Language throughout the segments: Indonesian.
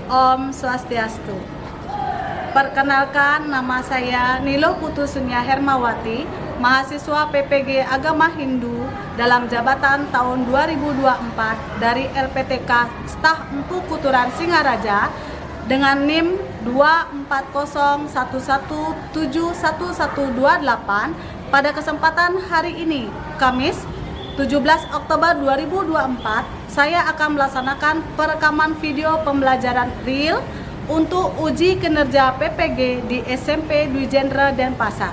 Om Swastiastu. Perkenalkan, nama saya Nilo Putusunya Hermawati, mahasiswa PPG Agama Hindu dalam jabatan tahun 2024 dari LPTK Staf Empu Kuturan Singaraja dengan NIM 24011711128 pada kesempatan hari ini, Kamis 17 Oktober 2024, saya akan melaksanakan perekaman video pembelajaran real untuk uji kinerja PPG di SMP Dwi Jendra Denpasar.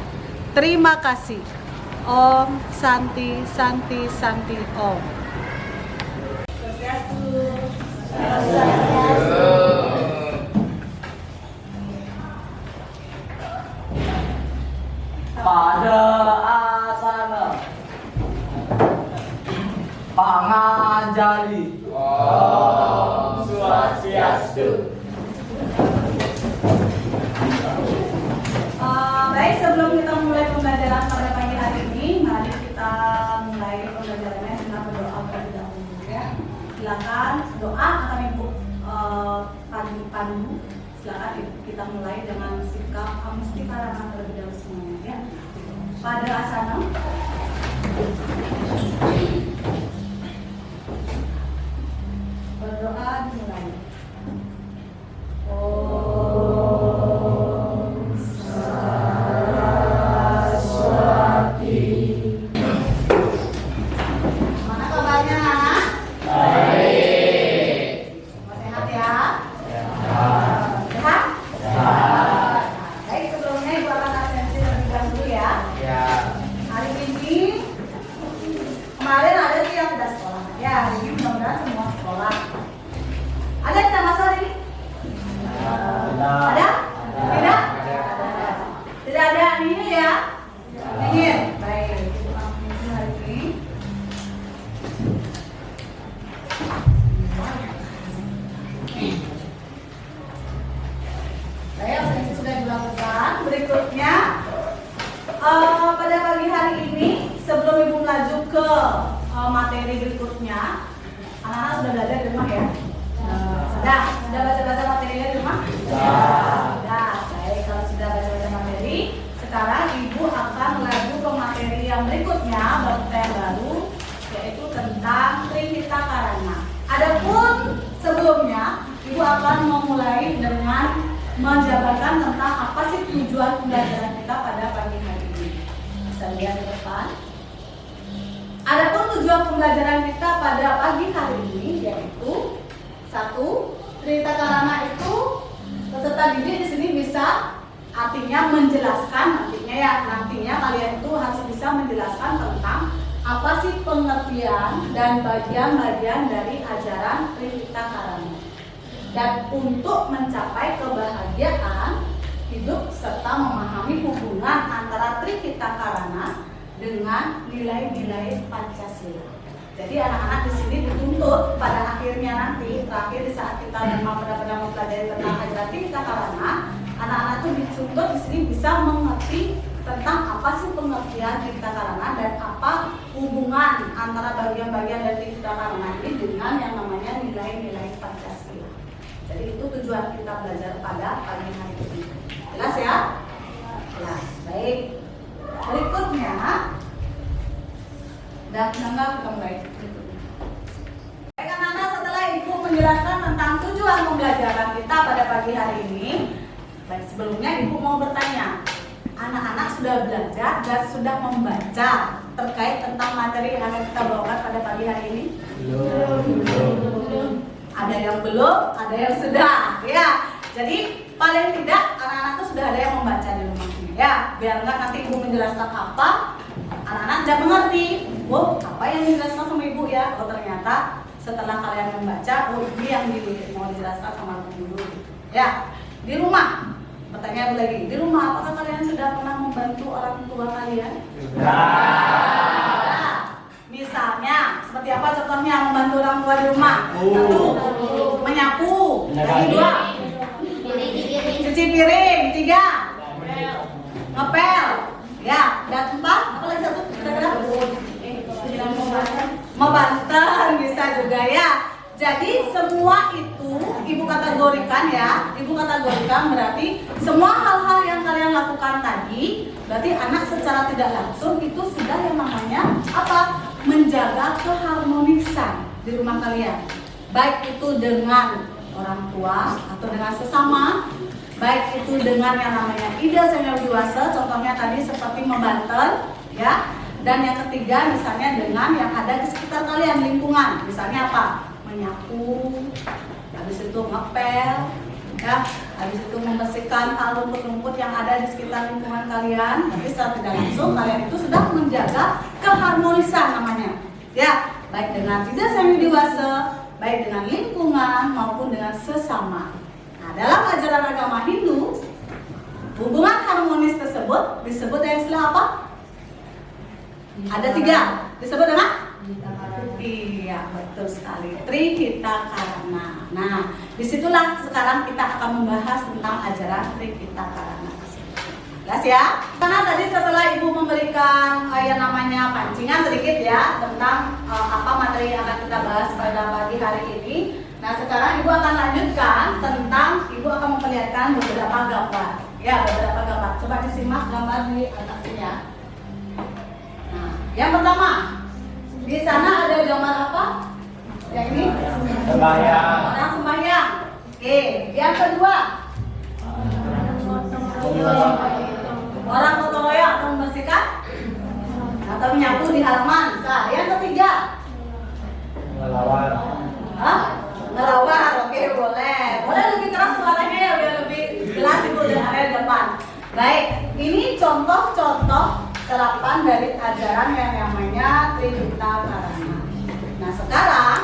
Terima kasih. Om Santi Santi Santi Om. Pada asana Panganjali. Om Swastiastu. Baik, sebelum kita mulai pembelajaran pada pagi hari ini, mari kita mulai pembelajarannya dengan berdoa terlebih dahulu ya. Silakan doa akan Ibu pandu. Silakan kita mulai dengan sikap amustikarana terlebih dahulu semuanya ya. Pada asana. Berdoa dimulai. Kemarin ada sih yang tidak sekolah ya, jadi mudah-mudahan semua sekolah. Ada yang tidak masuk hari ini? Ada? Tidak? Tidak ada ini ya? Ini. Baik, kita ambil hari ini. Baik, absensi sudah dilakukan. Berikutnya pada pagi hari ini, sebelum Ibu melaju ke materi berikutnya, anak-anak sudah belajar di rumah ya? Sudah baca-baca materinya di rumah? Sudah. Baik, kalau sudah baca-baca materi, sekarang Ibu akan melaju ke materi yang berikutnya, bab yang baru, yaitu tentang Trihita Karana. Adapun sebelumnya, Ibu akan memulai dengan menjabarkan tentang apa sih tujuan pembelajaran kita pada pagi hari ini. Bisa lihat di depan. Adapun tujuan pembelajaran kita pada pagi hari ini yaitu satu, Trihita Karana itu peserta didik di sini bisa artinya menjelaskan, nantinya kalian itu harus bisa menjelaskan tentang apa sih pengertian dan bagian-bagian dari ajaran Trihita Karana. Dan untuk mencapai kebahagiaan hidup serta memahami hubungan antara Trihita Karana dengan nilai-nilai Pancasila. Jadi anak-anak di sini dituntut pada akhirnya nanti, terakhir di saat kita memang benar-benar mempelajari tentang ajaran Trihita Karana, anak-anak itu dituntut di sini bisa mengerti tentang apa sih pengertian Trihita Karana dan apa hubungan antara bagian-bagian dari Trihita Karana ini dengan yang namanya nilai-nilai Pancasila. Jadi itu tujuan kita belajar pada pagi hari ini. Jelas ya? Jelas. Baik. Berikutnya, dan kita mulai berikutnya. Baik anak-anak, setelah Ibu menjelaskan tentang tujuan pembelajaran kita pada pagi hari ini, baik sebelumnya Ibu mau bertanya, anak-anak sudah belajar dan sudah membaca terkait tentang materi yang akan kita bawakan pada pagi hari ini? Belum. Ada yang belum, ada yang sudah, ya. Jadi paling tidak anak-anak itu sudah ada yang membaca di rumahnya, ya. Biar enggak nanti Ibu menjelaskan apa, anak-anak tidak mengerti. Oh, apa yang dijelaskan sama Ibu ya? Oh, ternyata setelah kalian membaca, oh ini yang mau dijelaskan sama Ibu. Ya, di rumah. Pertanyaan lagi, di rumah apakah kalian sudah pernah membantu orang tua kalian? Misalnya, seperti apa contohnya membantu orang tua di rumah? Satu, menyapu. Lagi dua, cuci piring. Tiga, ngepel. Ya, dan empat, apa lagi satu? Membanten bisa juga ya. Jadi semua itu Ibu kategorikan kategorikan ya, ibu kategorikan berarti semua hal-hal yang kalian lakukan tadi, berarti anak secara tidak langsung itu sudah yang namanya apa? Menjaga keharmonisan di rumah kalian. Baik itu dengan orang tua atau dengan sesama, baik itu dengan yang namanya ide senior dewasa, contohnya tadi seperti membantu, ya. Dan yang ketiga misalnya dengan yang ada di sekitar kalian, lingkungan, misalnya apa? Menyapu, habis itu ngepel, ya, habis itu membersihkan hal rumput-rumput yang ada di sekitar lingkungan kalian. Tapi secara tidak langsung kalian itu sudah menjaga keharmonisan namanya, ya, baik dengan ide senior dewasa, baik dengan lingkungan maupun dengan sesama. Nah, dalam ajaran agama Hindu, hubungan harmonis tersebut disebut dengan istilah apa? Ada 3. Disebut dengan? Iya, betul sekali. Trihita Karana. Nah, disitulah sekarang kita akan membahas tentang ajaran Trihita Karana. Jelas ya? Karena tadi setelah ibu memberikan yang namanya pancingan sedikit ya tentang apa materi yang akan kita bahas pada pagi hari ini. Nah, sekarang ibu akan lanjutkan tentang ibu akan memperlihatkan beberapa gambar. Ya, beberapa gambar. Coba disimak gambar di atasnya. Nah, yang pertama, di sana ada gambar apa? Yang ini? Sembahyang. Orang sembahyang. Oke, yang kedua. Orang gotong royong atau membersihkan atau menyapu di halaman. Nah, yang ketiga. Melawan. Hah? Ngelawar, oke boleh. Boleh lebih keras suaranya ya biar lebih jelas ibu dan area depan. Baik, ini contoh-contoh terapan dari ajaran yang namanya Trihita Karana. Nah, sekarang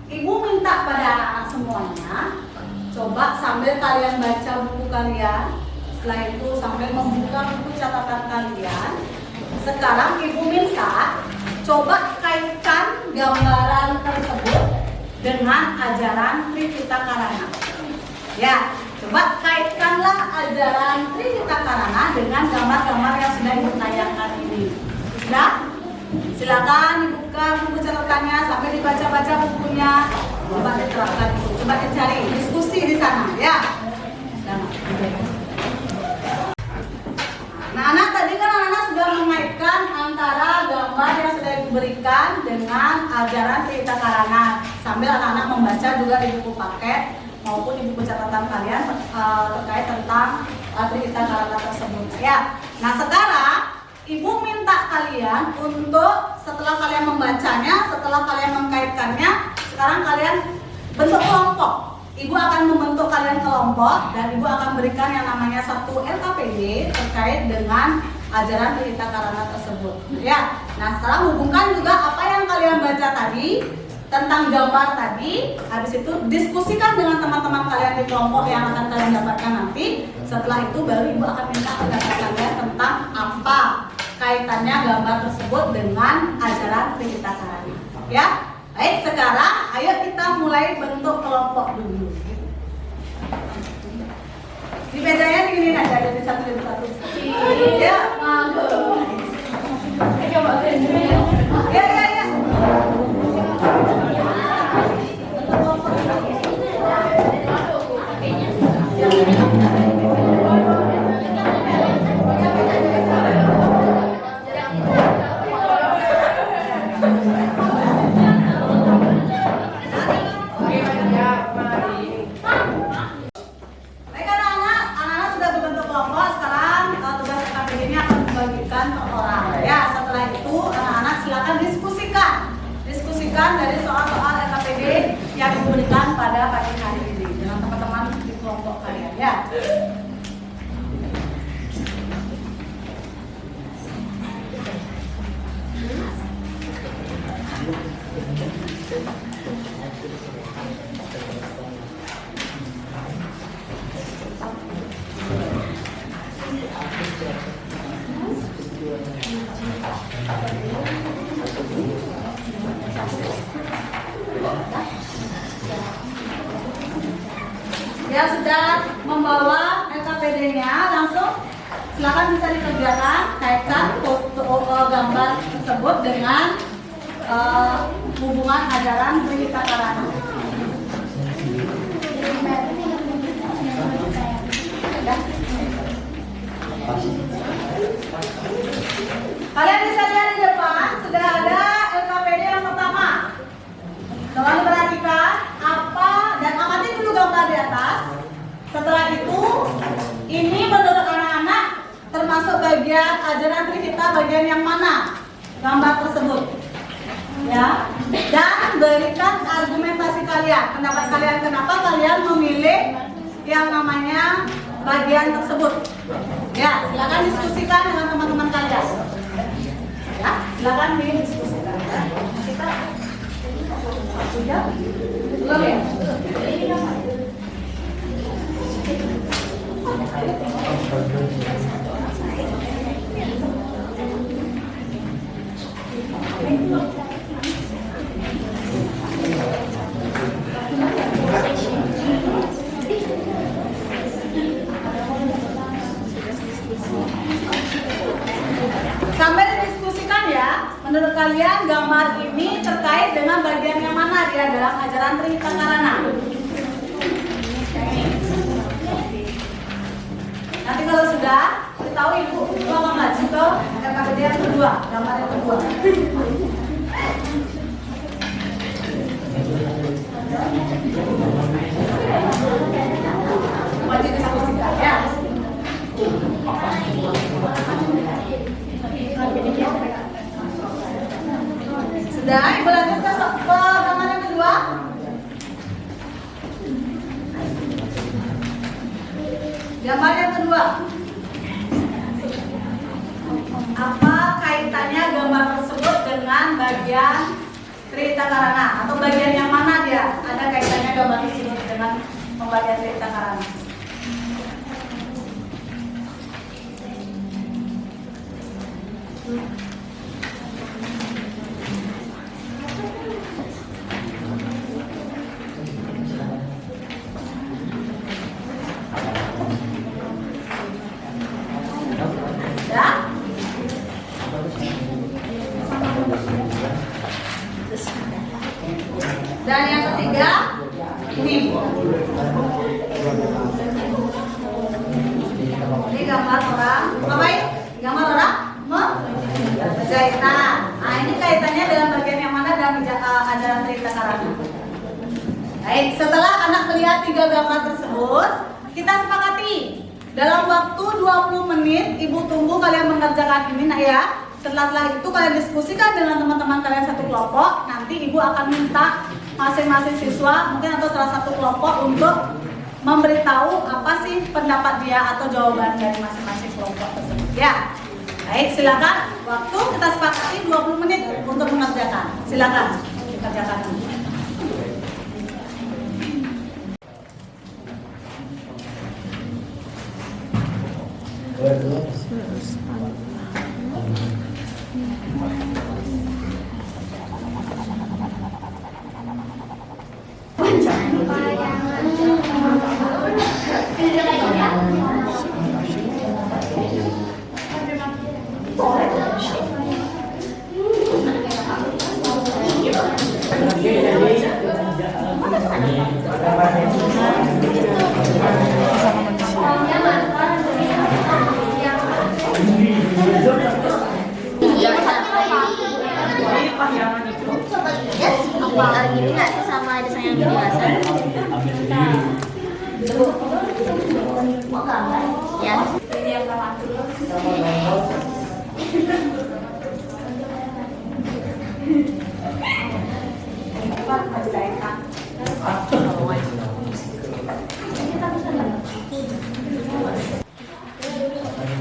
ibu minta pada anak-anak semuanya, coba sambil kalian baca buku kalian, setelah itu sambil membuka buku catatan kalian. Sekarang ibu minta coba kaitkan gambaran tersebut dengan ajaran Trihita Karana. Ya, coba kaitkanlah ajaran Trihita Karana dengan gambar-gambar yang sudah ibu tayangkan ini. Sudah? Silakan dibuka buku catatannya sampai dibaca-baca bukunya. Coba diterapkan itu. Coba dicari diskusi di sana, ya. Nah, anak tadi kan anak sudah mengaitkan antara gambar yang sudah diberikan dengan ajaran Trihita Karana. Sambil anak-anak membaca juga di buku paket maupun di buku catatan kalian terkait tentang Trihita Karana tersebut. Ya. Nah, sekarang ibu minta kalian untuk setelah kalian membacanya, setelah kalian mengkaitkannya, sekarang kalian bentuk kelompok. Ibu akan membentuk kalian kelompok dan ibu akan berikan yang namanya satu LKPD terkait dengan ajaran Trihita Karana tersebut. Ya. Nah, sekarang hubungkan juga apa yang kalian baca tadi tentang gambar tadi, habis itu diskusikan dengan teman-teman kalian di kelompok yang akan kalian dapatkan nanti. Setelah itu baru ibu akan minta pendapat kalian tentang apa kaitannya gambar tersebut dengan ajaran Trihita Karana. Ya, baik, sekarang ayo kita mulai bentuk kelompok dulu. Di mejanya diginiin aja, jadi satu. Ya, ya. Baik anak-anak sudah berbentuk kelompok. Sekarang tugas KKP ini akan dibagikan ke orang. Ya, setelah itu anak-anak silakan diskusikan dari soal-soal LKPD yang diberikan pada pagi hari ini dengan teman-teman di kelompok kalian. Ya. Ya, sudah membawa LKPD-nya, langsung silakan bisa dikerjakan, kaitkan foto gambar tersebut dengan hubungan ajaran Trihita Karana. untuk bagian ajaran Trihita bagian yang mana gambar tersebut? Ya, dan berikan argumentasi kalian, pendapat kalian kenapa kalian memilih yang namanya bagian tersebut. Ya, silakan diskusikan dengan teman-teman kalian. Ya, silakan didiskusikan. Kita sudah belum ya? Sambil didiskusikan ya, menurut kalian gambar ini terkait dengan bagian yang mana dia dalam ajaran Trihita Karana? Nanti kalau sudah, beritahu ibu, ibu akan maju ke RKBD yang kedua, gambar yang kedua. Maju diskusikan ya. Sudah, ibu lanjut ke gambar yang kedua. Gambar yang kedua. Apa kaitannya gambar tersebut dengan bagian Trihita Karana? Atau bagian yang mana dia? Ada kaitannya gambar tersebut dengan pembagian Trihita Karana? Ya? Dan yang ketiga, ini. Ini gambar orang, ngapain? Gambar orang menjahitan. Nah, ini kaitannya dalam bagian yang mana dalam ajaran Trihita Karana. Baik, setelah anak melihat 3 gambar tersebut, kita sepakati dalam waktu 20 menit ibu tunggu kalian mengerjakan ini nak ya. Setelah itu kalian diskusikan dengan teman-teman kalian satu kelompok. Nanti ibu akan minta masing-masing siswa mungkin atau salah satu kelompok untuk memberitahu apa sih pendapat dia atau jawaban dari masing-masing kelompok tersebut ya. Baik, silakan. Waktu kita sepakati 20 menit untuk mengerjakan. Silakan dikerjakan. Gitu nggak sama ada sayang dewasa? Ya. Ini yang pertama dulu.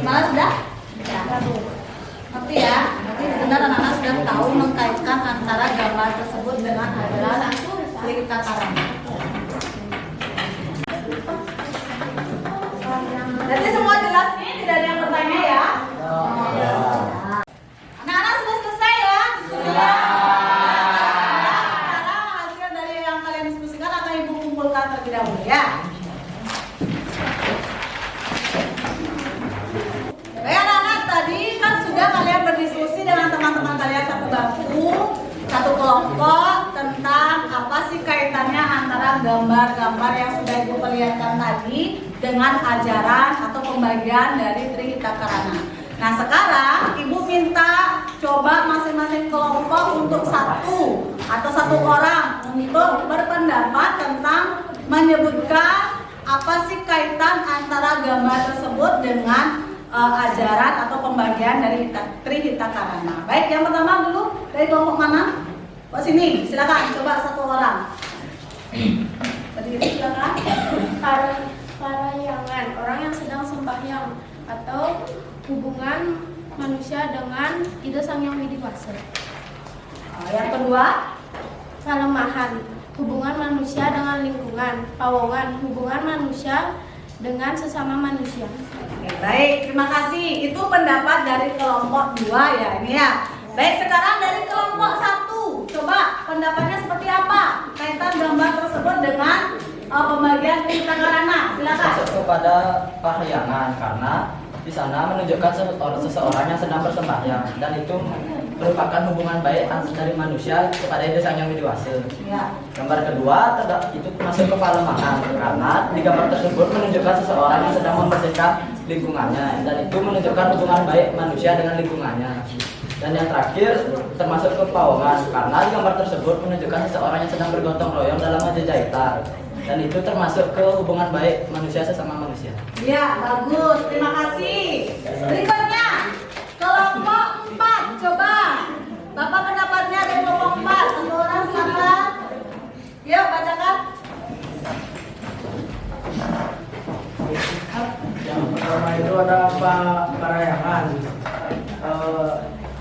Malah sudah? Ngerti ya? Berarti benar anak-anak sudah tahu mengkaitkan antara gambar tersebut dengan ajaran Trihita Karana. Berarti semua jelas nih? Tidak ada yang bertanya ya? Anak-anak sudah selesai ya? Diskusinya? Sekarang hasil dari yang kalian diskusikan akan ibu kumpulkan terlebih dahulu ya. Baik anak-anak, tadi kan sudah kalian berdiskusi dengan teman-teman kalian satu bangku, satu kelompok tentang apa sih kaitannya antara gambar-gambar yang sudah ibu perlihatkan tadi dengan ajaran atau pembagian dari Trihita Karana. Nah sekarang ibu minta coba masing-masing kelompok untuk satu atau satu orang untuk berpendapat tentang menyebutkan apa sih kaitan antara gambar tersebut dengan ajaran atau pembagian dari Trihita Karana. Baik, yang pertama dulu dari kelompok mana? Kok sini, silakan coba satu orang. Tadi silakan. Parayangan, orang yang sedang sembahyang, atau hubungan manusia dengan Ida Sang Hyang Widi-Wasa. Yang kedua, Palemahan, hubungan manusia dengan lingkungan. Pawongan, hubungan manusia dengan sesama manusia. oke, baik, terima kasih. Itu pendapat dari kelompok 2 ya, ini ya. Baik, sekarang dari kelompok 1, coba pendapatnya seperti apa kaitan gambar tersebut dengan pembagian Trihita Karana. Silakan. Masuk kepada parahyangan karena di sana menunjukkan seseorang yang sedang bersembahyang dan itu merupakan hubungan baik dari manusia kepada Ida Sang Hyang Widi-Wasa. Ya. Gambar kedua itu masuk ke palemahan karena di gambar tersebut menunjukkan seseorang yang sedang membersihkan lingkungannya dan itu menunjukkan hubungan baik manusia dengan lingkungannya. Dan yang terakhir termasuk ke pawongan karena di gambar tersebut menunjukkan seseorang yang sedang bergotong royong dalam jahitan dan itu termasuk ke hubungan baik manusia sesama manusia. Ya, bagus. Terima kasih. Berikutnya, kelompok 4. Coba. Bapak pendapatnya dari kelompok 4. Satu orang silakan. Yuk, bacakan. Yang pertama itu ada parayangan.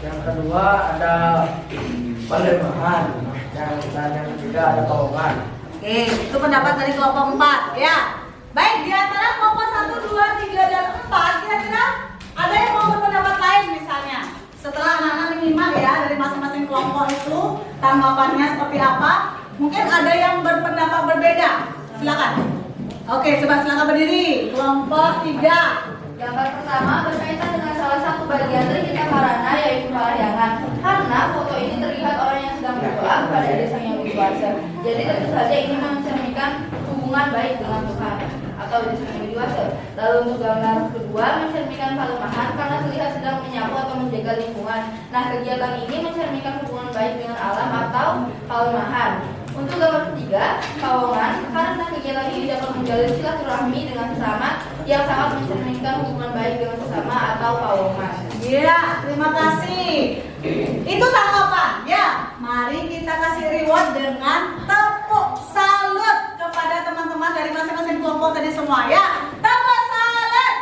Yang kedua ada palemahan. Dan yang ketiga ada pawongan. Oke, itu pendapat dari kelompok 4 ya. Baik, di antara kelompok 1, 2, 3, dan 4 kira-kira ada yang mau berpendapat lain misalnya. Setelah anak-anak menyimak ya dari masing-masing kelompok itu tanggapannya seperti apa, mungkin ada yang berpendapat berbeda. Silakan. Oke, coba silakan berdiri. Kelompok 3. Gambar pertama berkaitan dengan salah satu bagian Trihita Karana yaitu parahyangan. Karena foto ini terlihat orang yang sedang berdoa kepada Ida Sang Hyang Widi-Wasa. Jadi tentu saja ini mencerminkan hubungan baik dengan Tuhan atau Ida Sang Hyang Widi-Wasa. Lalu untuk gambar kedua mencerminkan palemahan karena terlihat sedang menyapu atau menjaga lingkungan. Nah, kegiatan ini mencerminkan hubungan baik dengan alam atau palemahan. Untuk gambar ketiga, pawongan karena kegiatan ini dapat menjalin silaturahmi dengan sesama yang sangat mencerminkan hubungan baik dengan sesama atau pawongan. Ya, terima kasih. Itu tanggapan ya. Mari kita kasih reward dengan tepuk salut kepada teman-teman dari masing-masing kelompok tadi semua ya. Tepuk salut.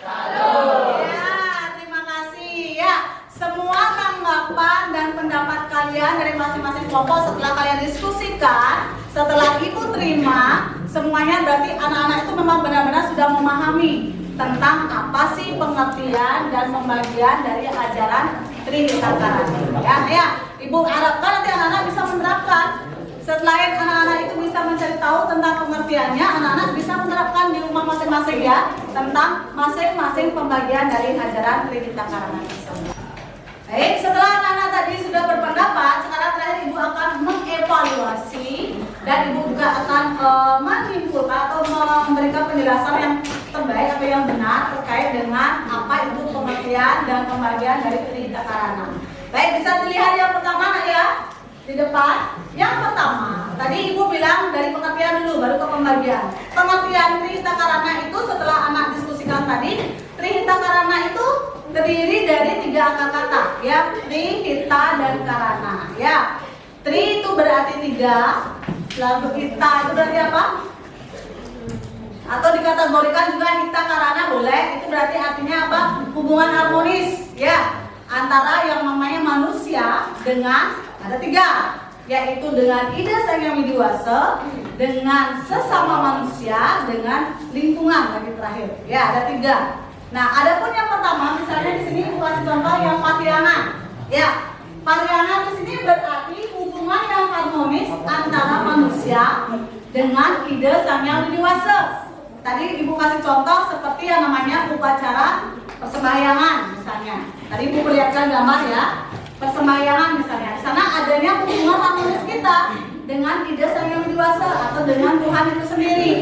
Salut. Ya, terima kasih ya. Semua tanggapan dan pendapat kalian dari masing-masing kelompok setelah kalian diskusikan, setelah ibu terima, semuanya berarti anak-anak itu memang benar-benar sudah memahami tentang apa sih pengertian dan pembagian dari ajaran Trihita Karana. Ya, ibu harapkan nanti anak-anak bisa menerapkan. Setelah anak-anak itu bisa mencari tahu tentang pengertiannya, anak-anak bisa menerapkan di rumah masing-masing ya tentang masing-masing pembagian dari ajaran Trihita Karana tersebut. Baik, setelah anak-anak tadi sudah berpendapat, sekarang terakhir ibu akan mengevaluasi dan ibu juga akan menyimpulkan atau memberikan penjelasan yang terbaik atau yang benar terkait dengan apa itu pengertian dan pembagian dari Trihita Karana. Baik, bisa dilihat yang pertama nak ya di depan. Yang pertama, tadi ibu bilang dari pengertian dulu, baru ke pembagian. Pengertian Trihita Karana itu setelah anak diskusikan tadi, Trihita Karana itu terdiri dari 3 kata ya, Trihita dan Karana ya. Tri itu berarti 3, lalu Hita itu berarti apa? Atau dikategorikan juga Hita Karana boleh, itu berarti artinya apa? Hubungan harmonis ya antara yang namanya manusia dengan ada 3, yaitu dengan Ida Sang Hyang Widi-Wasa, dengan sesama manusia, dengan lingkungan tadi terakhir ya, ada 3. Nah, adapun yang pertama, misalnya di sini ibu kasih contoh yang parahyangan. Ya, parahyangan di sini berarti hubungan yang harmonis antara manusia dengan Ida Sang Hyang Widi-Wasa. Tadi ibu kasih contoh seperti yang namanya upacara persembahyangan misalnya. Tadi ibu perlihatkan gambar ya, persembahyangan misalnya. Di sana adanya hubungan harmonis kita dengan Ida Sang Hyang Widi-Wasa atau dengan Tuhan itu sendiri.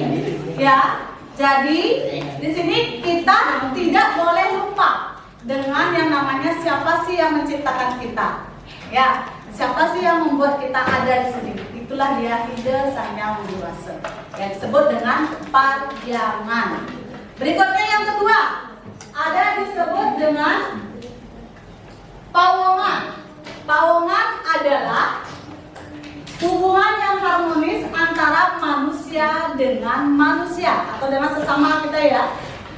Ya. Jadi di sini kita tidak boleh lupa dengan yang namanya siapa sih yang menciptakan kita, ya siapa sih yang membuat kita ada di sini. Itulah dia ide Sang Yang Widi Wasa yang disebut dengan parjangan. Berikutnya yang kedua, ada disebut dengan pawongan. Pawongan adalah hubungan yang harmonis antara manusia dengan manusia atau dengan sesama kita ya.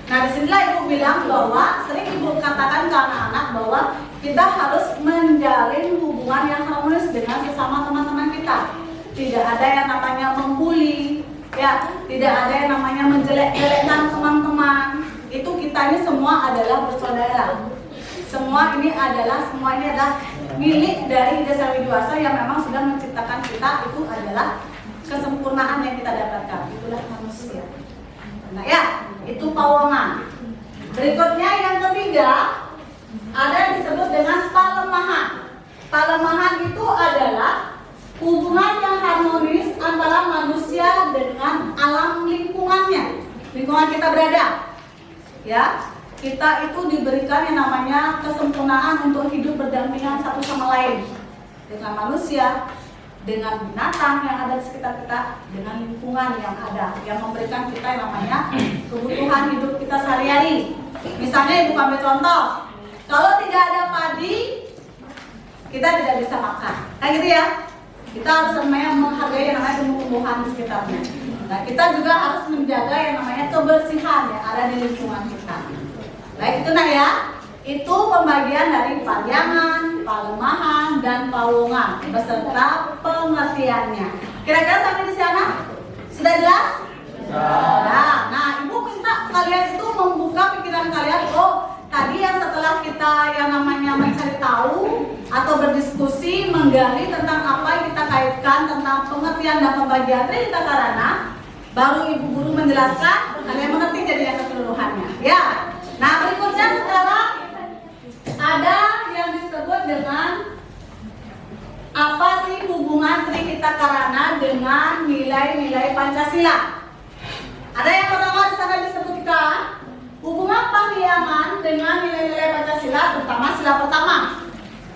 Nah, disinilah ibu bilang bahwa sering ibu katakan ke anak-anak bahwa kita harus menjalin hubungan yang harmonis dengan sesama teman-teman kita. Tidak ada yang namanya membuli, ya, tidak ada yang namanya menjelek-jelekkan teman-teman. Itu kita ini semua adalah bersaudara. Semua ini adalah milik dari Ida Sang Widi Wasa yang memang sudah menciptakan kita. Itu adalah kesempurnaan yang kita dapatkan. Itulah manusia. Nah ya, itu pawongan. Berikutnya yang ketiga, ada disebut dengan palemahan. Palemahan itu adalah hubungan yang harmonis antara manusia dengan alam lingkungannya. Lingkungan kita berada. Ya, kita itu diberikan yang namanya kesempurnaan untuk hidup berdampingan satu sama lain dengan manusia, dengan binatang yang ada di sekitar kita, dengan lingkungan yang ada yang memberikan kita yang namanya kebutuhan hidup kita sehari-hari. Misalnya ibu ambil contoh, kalau tidak ada padi, kita tidak bisa makan, kayak gitu ya. Kita harus namanya menghargai yang namanya tumbuh-tumbuhan di sekitarnya. Nah, kita juga harus menjaga yang namanya kebersihan yang ada di lingkungan kita. Baik itu nak ya, itu pembagian dari parjangan, palemahan, dan pawongan beserta pengertiannya. Kira-kira sampai di sana sudah jelas? Nah, ibu minta kalian itu membuka pikiran kalian. Oh, tadi yang setelah kita yang namanya mencari tahu atau berdiskusi menggali tentang apa yang kita kaitkan tentang pengertian dan pembagian Trihita Karana, baru ibu guru menjelaskan, kalian mengerti jadinya keseluruhannya. Ya. Nah, berikutnya sekarang ada yang disebut dengan apa sih hubungan Trihita Karana dengan nilai-nilai Pancasila. Ada yang pertama di sana disebutkan hubungan Pahyangan dengan nilai-nilai Pancasila, terutama sila pertama.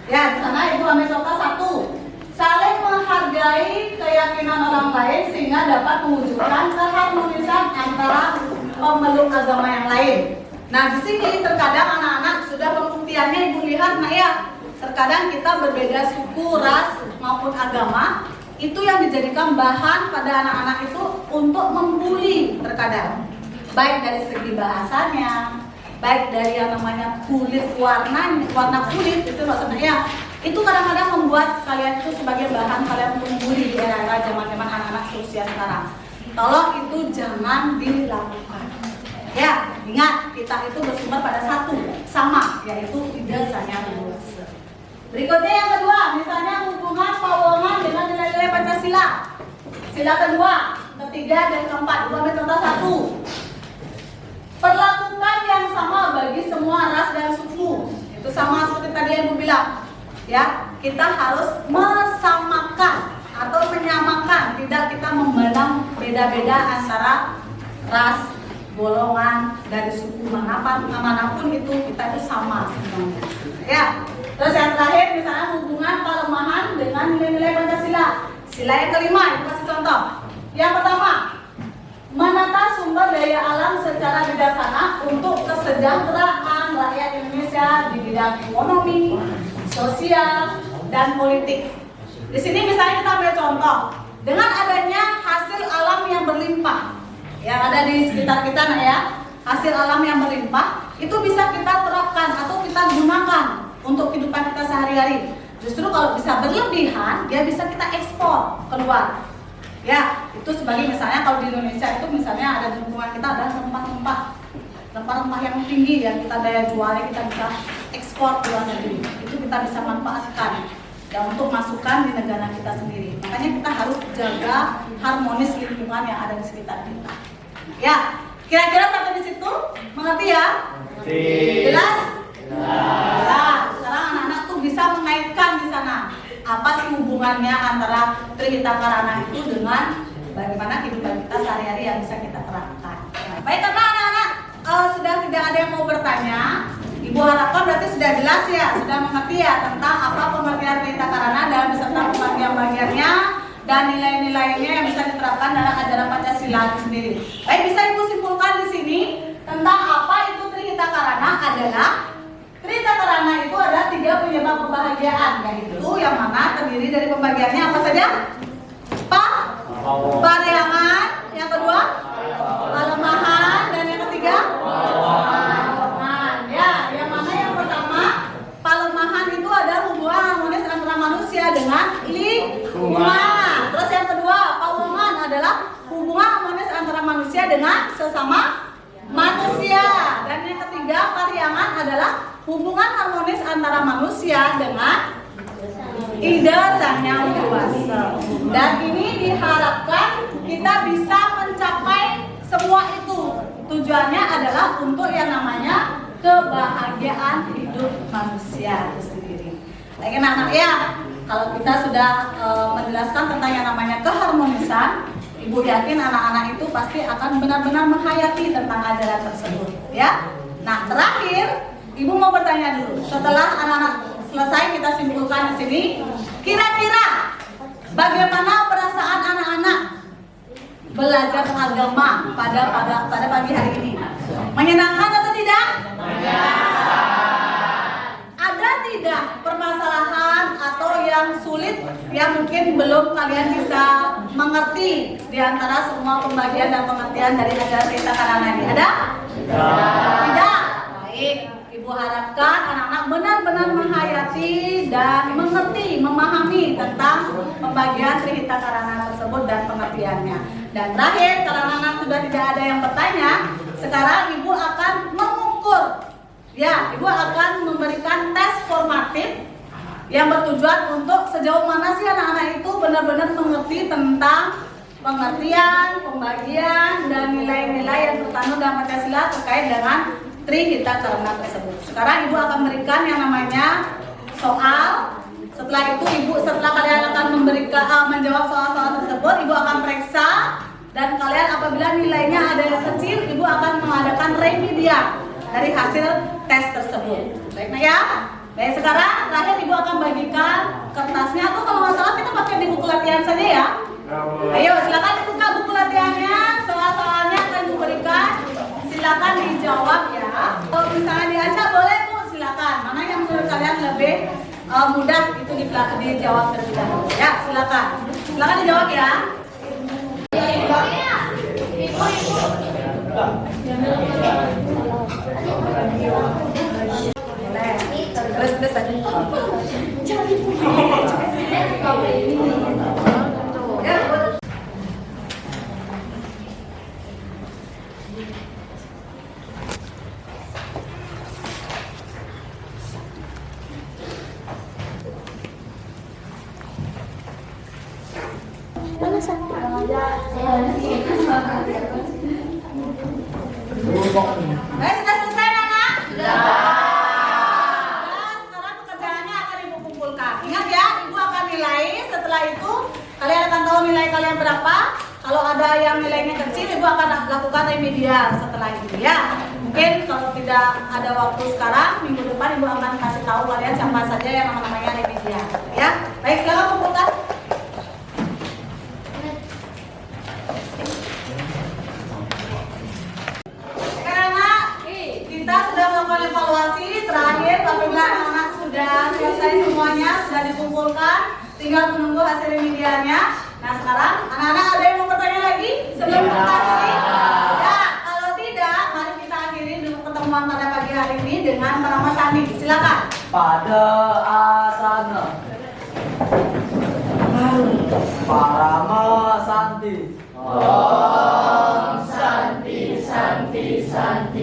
Ya, di sana ibu ambil contoh 1. Saling menghargai keyakinan orang lain sehingga dapat mewujudkan keharmonisan antara pemeluk agama yang lain. Nah, di sini terkadang anak-anak sudah pembuktiannya ibu lihat, nah ya, terkadang kita berbeda suku, ras maupun agama, itu yang dijadikan bahan pada anak-anak itu untuk membuli terkadang. Baik dari segi bahasanya, baik dari yang namanya kulit warna kulit itu maksudnya ya, itu kadang-kadang membuat kalian itu sebagai bahan kalian untuk membuli di era-era zaman-zaman anak-anak seusia sekarang. Tolong itu jangan dilakukan. Ya, ingat kita itu bersumber pada satu sama, yaitu Ida Sang Yang Widi Wasa. Berikutnya yang kedua, misalnya hubungan pawongan dengan nilai-nilai Pancasila. Sila kedua, ketiga, dan keempat. Ibu ambil contoh 1. Perlakukan yang sama bagi semua ras dan suku. Itu sama seperti tadi yang ibu bilang. Ya, kita harus mesamakan atau menyamakan, tidak kita memandang beda-beda antara ras, golongan, dari suku manapun itu kita itu sama semuanya. Ya. Terus yang terakhir misalnya hubungan palemahan dengan nilai-nilai Pancasila. Sila yang kelima, ibu kasih contoh. Yang pertama, menata sumber daya alam secara bijaksana untuk kesejahteraan rakyat Indonesia di bidang ekonomi, sosial, dan politik. Di sini misalnya kita ambil contoh, dengan adanya hasil alam yang berlimpah yang ada di sekitar kita, nah ya, hasil alam yang berlimpah itu bisa kita terapkan atau kita gunakan untuk kehidupan kita sehari-hari. Justru kalau bisa berlebihan, dia bisa kita ekspor keluar. Ya, itu sebagai misalnya kalau di Indonesia itu misalnya ada di lingkungan kita ada rempah-rempah yang tinggi yang kita daya jualnya kita bisa ekspor ke luar negeri. Itu kita bisa manfaatkan dan untuk masukkan di negara kita sendiri. Makanya kita harus jaga harmonis lingkungan yang ada di sekitar kita. Ya, kira-kira sampai di situ mengerti ya? Jelas? Nah, sekarang anak-anak tuh bisa mengaitkan di sana apa sih hubungannya antara Trihita Karana itu dengan bagaimana kehidupan kita sehari-hari yang bisa kita terapkan. Baik, karena anak-anak sudah tidak ada yang mau bertanya, ibu harapkan berarti sudah jelas ya, sudah mengerti ya tentang apa pengertian Trihita Karana dan beserta pembagian-bagiannya dan nilai-nilainya yang bisa diterapkan dalam ajaran Pancasila itu sendiri. Baik, bisa Ibu simpulkan di sini tentang apa itu Trihita Karana adalah Trihita Karana itu ada 3 penyebab kebahagiaan, yaitu yang mana terdiri dari pembagiannya apa saja? Pariangan, yang kedua palemahan, dan yang ketiga palemahan. Ya, yang mana yang pertama palemahan itu ada hubungan harmonis antara manusia dengan lingkungan. Terus yang kedua palemahan adalah hubungan harmonis antara manusia dengan sesama manusia. Dan yang ketiga pariangan adalah hubungan harmonis antara manusia dengan ide Sang Yang Widi Wasa. Dan ini diharapkan kita bisa mencapai semua itu. Tujuannya adalah untuk yang namanya kebahagiaan hidup manusia itu sendiri. Baik anak-anak ya, kalau kita sudah menjelaskan tentang yang namanya keharmonisan, Ibu yakin anak-anak itu pasti akan benar-benar menghayati tentang ajaran tersebut ya. Nah, terakhir Ibu mau bertanya dulu. Setelah anak-anak selesai kita simpulkan di sini, kira-kira bagaimana perasaan anak-anak belajar agama pada pagi hari ini? Menyenangkan atau tidak? Ada tidak permasalahan atau yang sulit yang mungkin belum kalian bisa mengerti di antara semua pembagian dan pengertian dari ajaran Trihita Karana ini? Ada? Tidak. Baik. Ibu harapkan anak-anak benar-benar menghayati dan mengerti, memahami tentang pembagian Trihita Karana tersebut dan pengertiannya. Dan terakhir, kalau anak-anak sudah tidak ada yang bertanya, sekarang Ibu akan mengukur. Ya, Ibu akan memberikan tes formatif yang bertujuan untuk sejauh mana sih anak-anak itu benar-benar mengerti tentang pengertian, pembagian, dan nilai-nilai yang terkandung dalam Pancasila terkait dengan Trihita Karana tersebut. Sekarang Ibu akan memberikan yang namanya soal. Setelah itu setelah kalian akan menjawab soal-soal tersebut, Ibu akan periksa, dan kalian apabila nilainya ada yang kecil, Ibu akan mengadakan remedial dari hasil tes tersebut. Baik ya? Baik, sekarang terakhir Ibu akan bagikan kertasnya, atau kalau nggak salah kita pakai di buku latihan saja ya. Ayo silakan dibuka buku latihannya, soal-soalnya akan diberikan. Silakan dijawab ya. Kalau misalnya diajak boleh Bu, silakan. Mana yang menurut kalian lebih mudah itu dijawab terlebih dahulu ya. Silakan. Silakan dijawab ya. Boleh. Terus aja. Ya, Bu. Sudah selesai Nana? Sudah. Sekarang pekerjaannya akan Ibu kumpulkan. Ingat ya, Ibu akan nilai. Setelah itu kalian akan tahu nilai kalian berapa. Kalau ada yang nilainya kecil, Ibu akan lakukan remedial setelah itu ya. Mungkin kalau tidak ada waktu sekarang, minggu depan Ibu akan kasih tahu kalian siapa saja yang namanya remedial ya. Baik, silakan kumpulkan. Kita sudah melakukan evaluasi terakhir, apabila anak-anak sudah selesai semuanya, sudah dikumpulkan, tinggal menunggu hasil remedialnya. Nah sekarang anak-anak ada yang mau bertanya lagi sebelum kita akhiri? Ya, kalau tidak, mari kita akhiri dulu pertemuan pada pagi hari ini dengan Parama Sandi. Silakan. Pada asana Parama Santi. Om Santi Santi Santi.